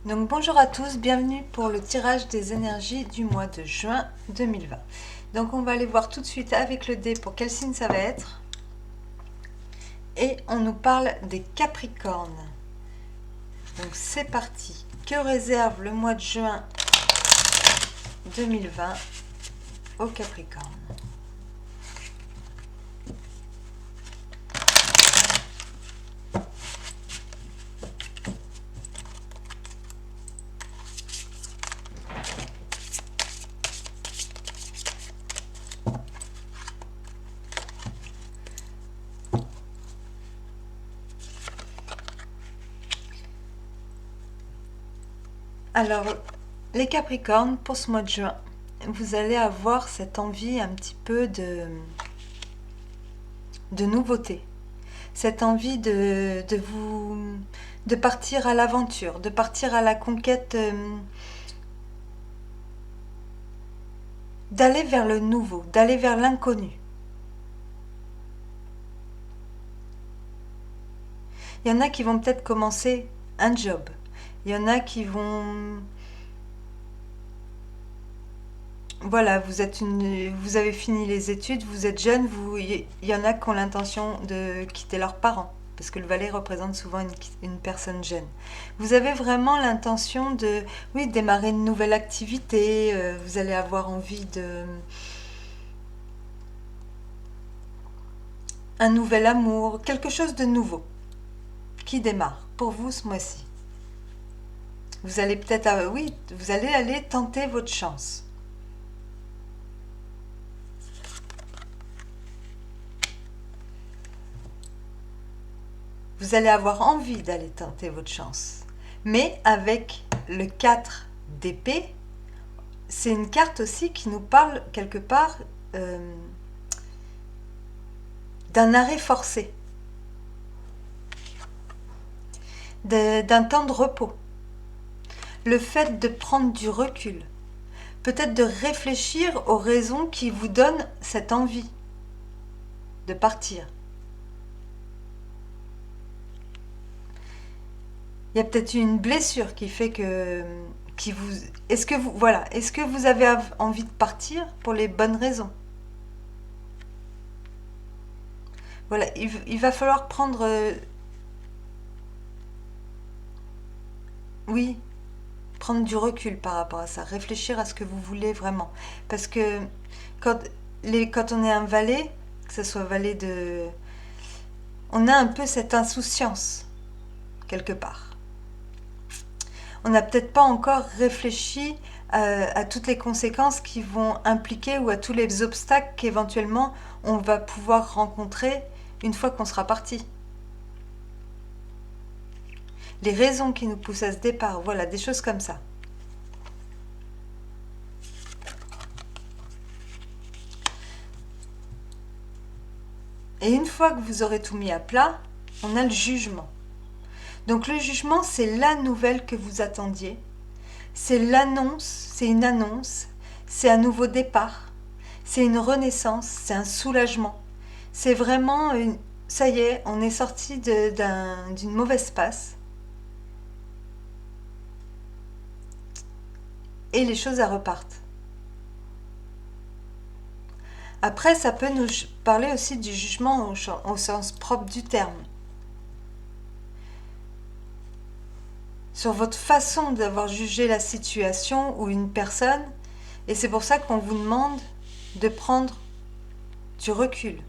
Donc bonjour à tous, bienvenue pour le tirage des énergies du mois de juin 2020. Donc on va aller voir tout de suite avec le dé pour quel signe ça va être. Et on nous parle des Capricornes. Donc c'est parti. Que réserve le mois de juin 2020 aux Capricornes? Alors, les Capricornes, pour ce mois de juin, vous allez avoir cette envie un petit peu de nouveauté. Cette envie de partir à l'aventure, de partir à la conquête, d'aller vers le nouveau, d'aller vers l'inconnu. Il y en a qui vont peut-être commencer un job. Il y en a qui vont... Voilà, vous avez fini les études, vous êtes jeune, il y en a qui ont l'intention de quitter leurs parents, parce que le valet représente souvent une personne jeune. Vous avez vraiment l'intention de, oui, démarrer une nouvelle activité, vous allez avoir envie de... Un nouvel amour, quelque chose de nouveau qui démarre pour vous ce mois-ci. Vous allez peut-être, oui, vous allez aller tenter votre chance. Vous allez avoir envie d'aller tenter votre chance. Mais avec le 4 d'épée, c'est une carte aussi qui nous parle quelque part d'un arrêt forcé, d'un temps de repos. Le fait de prendre du recul, peut-être de réfléchir aux raisons qui vous donnent cette envie de partir. Il y a peut-être une blessure qui fait que... est-ce que vous avez envie de partir pour les bonnes raisons? Voilà, il va falloir prendre... oui, prendre du recul par rapport à ça, réfléchir à ce que vous voulez vraiment. Parce que quand, quand on est un valet, que ce soit valet de... On a un peu cette insouciance, quelque part. On n'a peut-être pas encore réfléchi à toutes les conséquences qui vont impliquer ou à tous les obstacles qu'éventuellement on va pouvoir rencontrer une fois qu'on sera parti. Les raisons qui nous poussent à ce départ, voilà, des choses comme ça. Et une fois que vous aurez tout mis à plat, on a le jugement. Donc le jugement, c'est la nouvelle que vous attendiez. C'est l'annonce, c'est une annonce, c'est un nouveau départ, c'est une renaissance, c'est un soulagement. C'est vraiment une... Ça y est, on est sorti d'une mauvaise passe. Et les choses repartent. Après, ça peut nous parler aussi du jugement au sens propre du terme. Sur votre façon d'avoir jugé la situation ou une personne, et c'est pour ça qu'on vous demande de prendre du recul.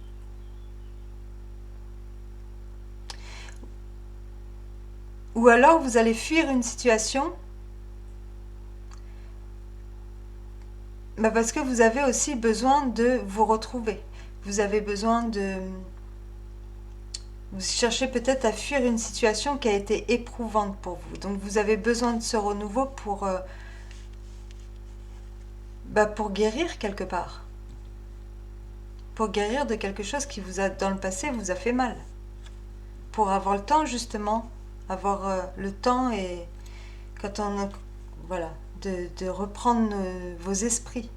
Ou alors vous allez fuir une situation parce que vous avez aussi besoin de vous retrouver. Vous avez besoin de... Vous cherchez peut-être à fuir une situation qui a été éprouvante pour vous. Donc vous avez besoin de ce renouveau pour guérir quelque part. Pour guérir de quelque chose qui vous a, dans le passé, vous a fait mal. Pour avoir le temps justement, avoir le temps et quand on... Voilà, de reprendre vos esprits.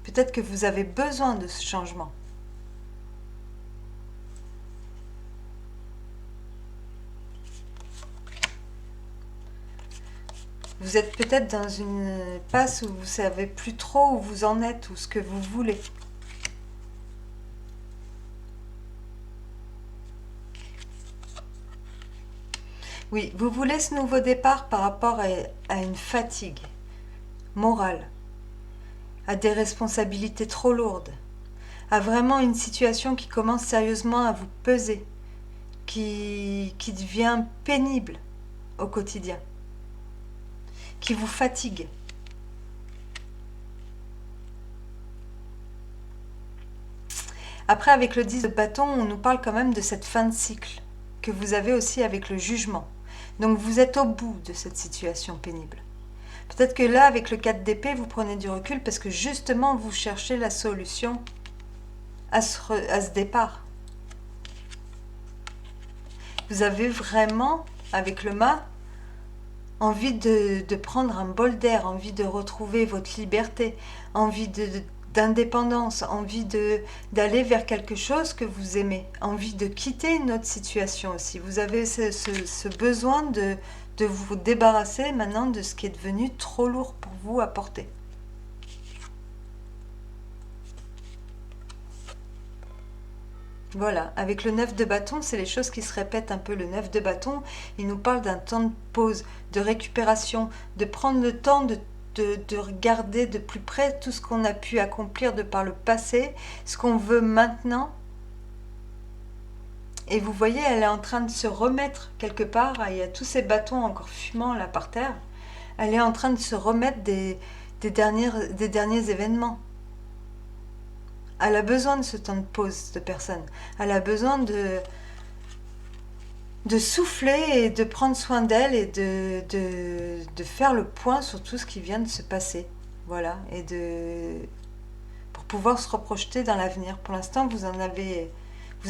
Peut-être que vous avez besoin de ce changement. Vous êtes peut-être dans une passe où vous savez plus trop où vous en êtes ou ce que vous voulez. Oui, vous voulez ce nouveau départ par rapport à une fatigue morale, à des responsabilités trop lourdes, à vraiment une situation qui commence sérieusement à vous peser, qui devient pénible au quotidien, qui vous fatigue. Après, avec le 10 de bâton, on nous parle quand même de cette fin de cycle que vous avez aussi avec le jugement. Donc vous êtes au bout de cette situation pénible. Peut-être que là, avec le 4 d'épée, vous prenez du recul parce que justement, vous cherchez la solution à ce départ. Vous avez vraiment, avec le mât, envie de prendre un bol d'air, envie de retrouver votre liberté, envie d'indépendance, envie d'aller vers quelque chose que vous aimez, envie de quitter une autre situation aussi. Vous avez ce besoin de vous débarrasser maintenant de ce qui est devenu trop lourd pour vous à porter. Voilà, avec le 9 de bâton, c'est les choses qui se répètent un peu. Le 9 de bâton, il nous parle d'un temps de pause, de récupération, de prendre le temps de regarder de plus près tout ce qu'on a pu accomplir de par le passé, ce qu'on veut maintenant. Et vous voyez, elle est en train de se remettre quelque part. Il y a tous ces bâtons encore fumants là par terre. Elle est en train de se remettre des derniers événements. Elle a besoin de ce temps de pause, cette personne. Elle a besoin de souffler et de prendre soin d'elle et de faire le point sur tout ce qui vient de se passer. Voilà. Et pour pouvoir se reprojeter dans l'avenir. Pour l'instant, vous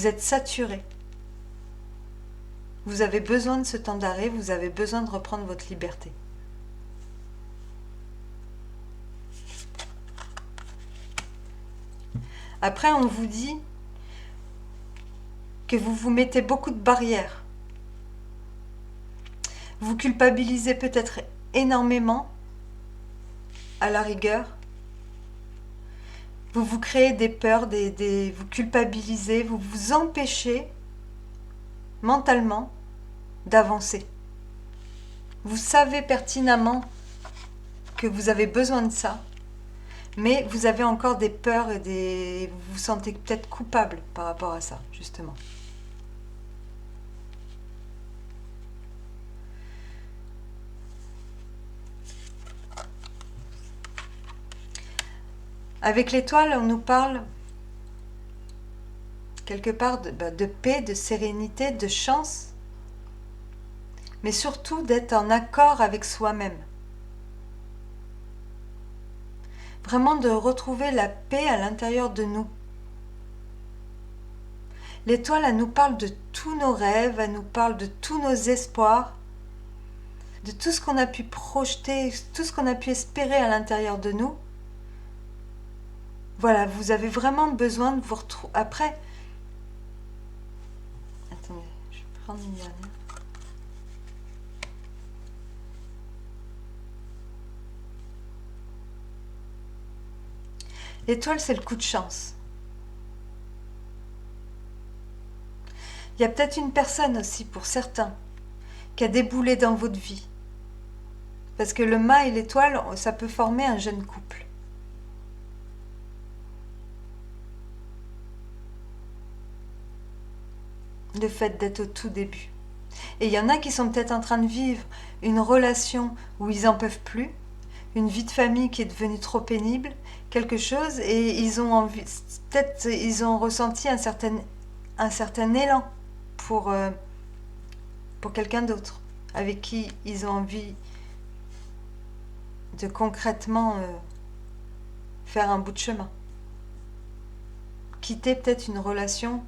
êtes saturé. Vous avez besoin de ce temps d'arrêt, vous avez besoin de reprendre votre liberté. Après, on vous dit que vous vous mettez beaucoup de barrières. Vous culpabilisez peut-être énormément, à la rigueur. Vous vous créez des peurs, vous culpabilisez, vous vous empêchez mentalement d'avancer. Vous savez pertinemment que vous avez besoin de ça, mais vous avez encore des peurs et vous vous sentez peut-être coupable par rapport à ça, justement. Avec l'étoile, on nous parle quelque part de paix, de sérénité, de chance, mais surtout d'être en accord avec soi-même. Vraiment de retrouver la paix à l'intérieur de nous. L'étoile, elle nous parle de tous nos rêves, elle nous parle de tous nos espoirs, de tout ce qu'on a pu projeter, tout ce qu'on a pu espérer à l'intérieur de nous. Voilà, vous avez vraiment besoin de vous retrouver. Après, attendez, je vais prendre une dernière. L'étoile, c'est le coup de chance. Il y a peut-être une personne aussi, pour certains, qui a déboulé dans votre vie. Parce que le mât et l'étoile, ça peut former un jeune couple. Le fait d'être au tout début. Et il y en a qui sont peut-être en train de vivre une relation où ils n'en peuvent plus, une vie de famille qui est devenue trop pénible, quelque chose, et ils ont envie, peut-être ils ont ressenti un certain élan pour quelqu'un d'autre, avec qui ils ont envie de concrètement faire un bout de chemin. Quitter peut-être une relation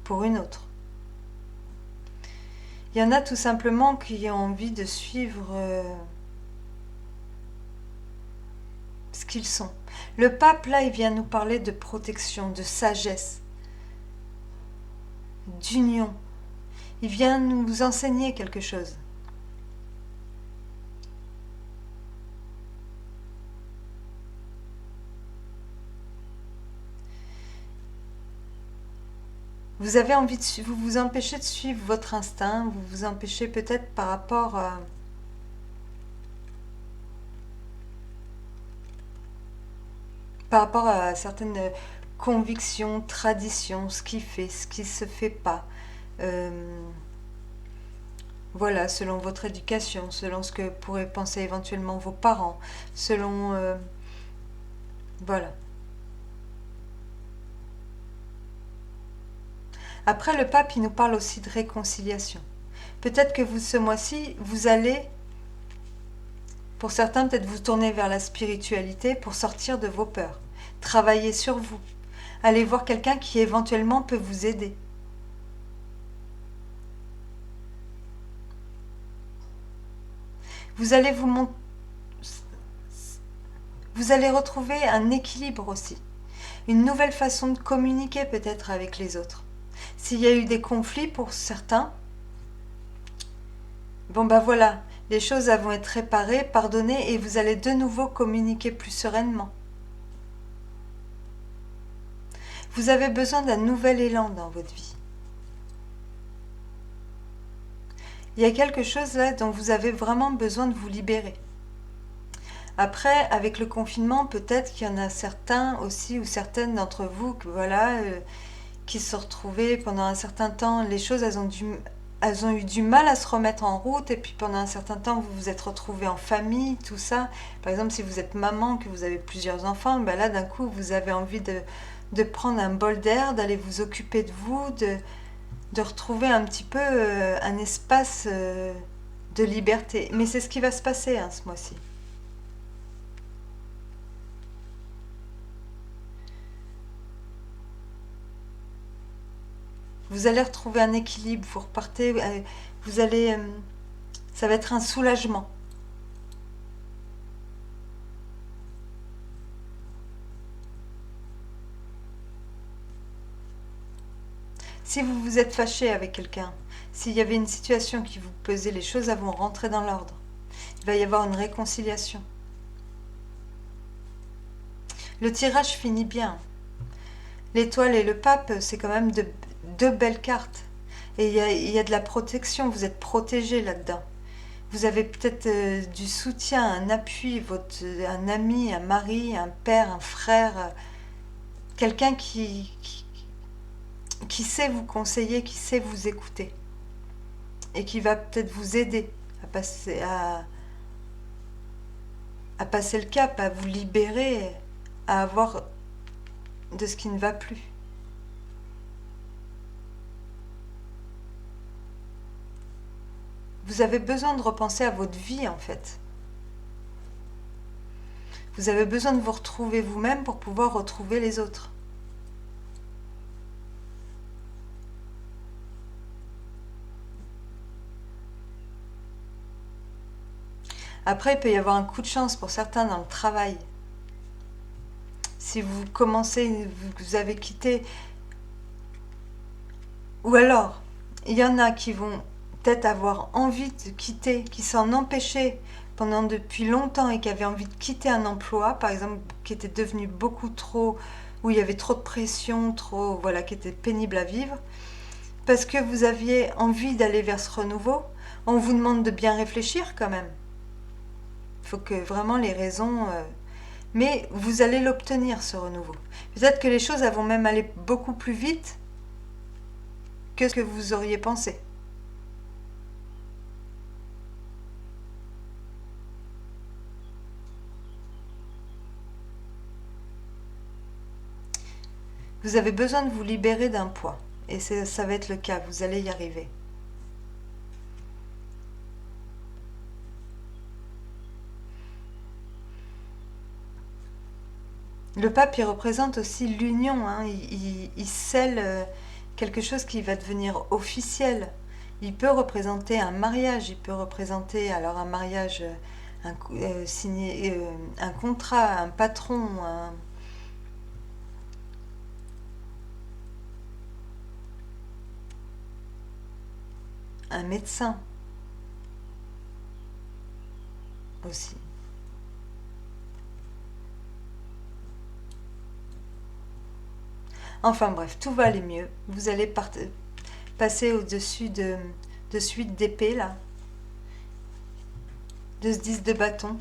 pour une autre. Il y en a tout simplement qui ont envie de suivre ce qu'ils sont. Le pape, là, il vient nous parler de protection, de sagesse, d'union. Il vient nous enseigner quelque chose. Vous avez envie vous vous empêchez de suivre votre instinct, vous vous empêchez peut-être par rapport à certaines convictions, traditions, ce qui fait, ce qui se fait pas. Euh, voilà, selon votre éducation, selon ce que pourraient penser éventuellement vos parents, selon... voilà. Après, le pape, il nous parle aussi de réconciliation. Peut-être que vous, ce mois-ci, vous allez, pour certains, peut-être vous tourner vers la spiritualité pour sortir de vos peurs. Travailler sur vous. Allez voir quelqu'un qui éventuellement peut vous aider. Vous allez vous allez retrouver un équilibre aussi. Une nouvelle façon de communiquer peut-être avec les autres. S'il y a eu des conflits pour certains, bon ben voilà, les choses vont être réparées, pardonnées et vous allez de nouveau communiquer plus sereinement. Vous avez besoin d'un nouvel élan dans votre vie. Il y a quelque chose là dont vous avez vraiment besoin de vous libérer. Après, avec le confinement, peut-être qu'il y en a certains aussi ou certaines d'entre vous qui se sont retrouvés pendant un certain temps. Les choses, elles ont eu du mal à se remettre en route et puis pendant un certain temps, vous vous êtes retrouvés en famille, tout ça. Par exemple, si vous êtes maman, que vous avez plusieurs enfants, ben là, d'un coup, vous avez envie de prendre un bol d'air, d'aller vous occuper de vous, de retrouver un petit peu un espace de liberté. Mais c'est ce qui va se passer hein, ce mois-ci. Vous allez retrouver un équilibre, vous repartez, vous allez, ça va être un soulagement. Si vous vous êtes fâché avec quelqu'un, s'il y avait une situation qui vous pesait, les choses vont rentrer dans l'ordre. Il va y avoir une réconciliation. Le tirage finit bien. L'étoile et le pape, c'est quand même deux belles cartes. Et il y a de la protection, vous êtes protégé là-dedans. Vous avez peut-être du soutien, un appui, un ami, un mari, un père, un frère, quelqu'un qui sait vous conseiller, qui sait vous écouter et qui va peut-être vous aider à passer le cap, à vous libérer, à avoir de ce qui ne va plus. Vous avez besoin de repenser à votre vie en fait. Vous avez besoin de vous retrouver vous-même pour pouvoir retrouver les autres. Après, il peut y avoir un coup de chance pour certains dans le travail. Si vous commencez, vous avez quitté, ou alors, il y en a qui vont peut-être avoir envie de quitter, qui s'en empêchaient pendant depuis longtemps et qui avaient envie de quitter un emploi, par exemple, qui était devenu beaucoup trop, où il y avait trop de pression, trop, voilà, qui était pénible à vivre, parce que vous aviez envie d'aller vers ce renouveau. On vous demande de bien réfléchir quand même. Il faut que vraiment les raisons... mais vous allez l'obtenir, ce renouveau. Peut-être que les choses vont même aller beaucoup plus vite que ce que vous auriez pensé. Vous avez besoin de vous libérer d'un poids. Et ça va être le cas, vous allez y arriver. Le pape, il représente aussi l'union. Hein. Il scelle quelque chose qui va devenir officiel. Il peut représenter un mariage, il peut représenter alors un mariage, signé, un contrat, un patron, un médecin aussi. Enfin bref, tout va aller mieux. Vous allez passer au-dessus de suite d'épée là, de ce 10 de bâton,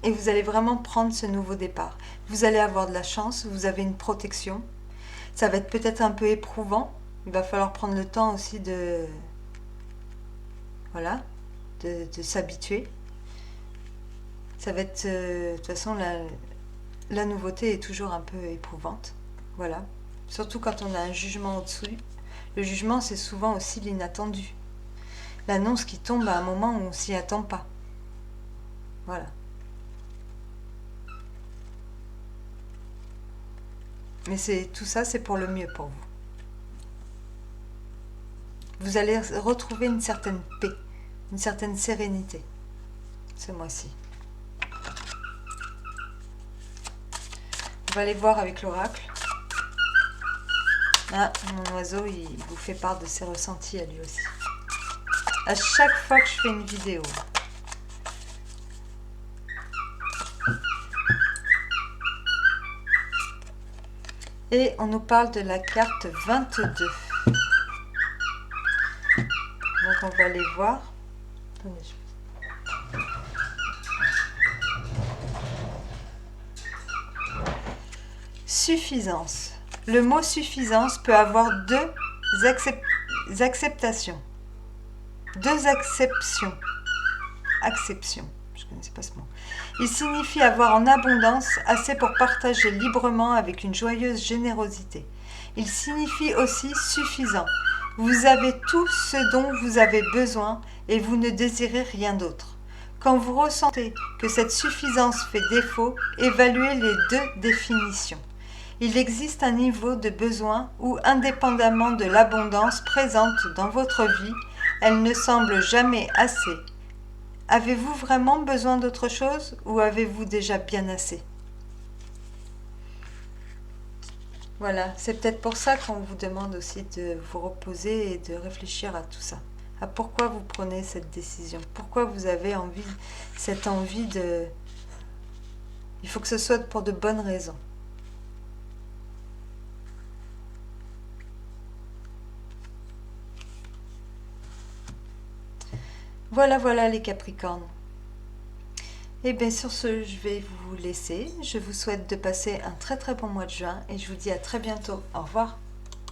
et vous allez vraiment prendre ce nouveau départ. Vous allez avoir de la chance, vous avez une protection. Ça va être peut-être un peu éprouvant. Il va falloir prendre le temps aussi de... Voilà, de s'habituer. Ça va être... de toute façon, la nouveauté est toujours un peu éprouvante. Voilà. Surtout quand on a un jugement au-dessus. Le jugement, c'est souvent aussi l'inattendu. L'annonce qui tombe à un moment où on s'y attend pas. Voilà. Mais tout ça, c'est pour le mieux pour vous. Vous allez retrouver une certaine paix, une certaine sérénité ce mois-ci. On va aller voir avec l'oracle. Ah, mon oiseau, il vous fait part de ses ressentis à lui aussi. À chaque fois que je fais une vidéo. Et on nous parle de la carte 22. Donc on va aller voir. Attendez, suffisance. Le mot suffisance peut avoir deux acceptations. Deux acceptions. Acception. Je ne connaissais pas ce mot. Il signifie avoir en abondance, assez pour partager librement avec une joyeuse générosité. Il signifie aussi suffisant. Vous avez tout ce dont vous avez besoin et vous ne désirez rien d'autre. Quand vous ressentez que cette suffisance fait défaut, évaluez les deux définitions. Il existe un niveau de besoin où, indépendamment de l'abondance présente dans votre vie, elle ne semble jamais assez. Avez-vous vraiment besoin d'autre chose ou avez-vous déjà bien assez? Voilà, c'est peut-être pour ça qu'on vous demande aussi de vous reposer et de réfléchir à tout ça. À pourquoi vous prenez cette décision. Pourquoi vous avez cette envie de... Il faut que ce soit pour de bonnes raisons. Voilà, voilà les Capricornes. Et bien sur ce, je vais vous laisser. Je vous souhaite de passer un très très bon mois de juin et je vous dis à très bientôt. Au revoir.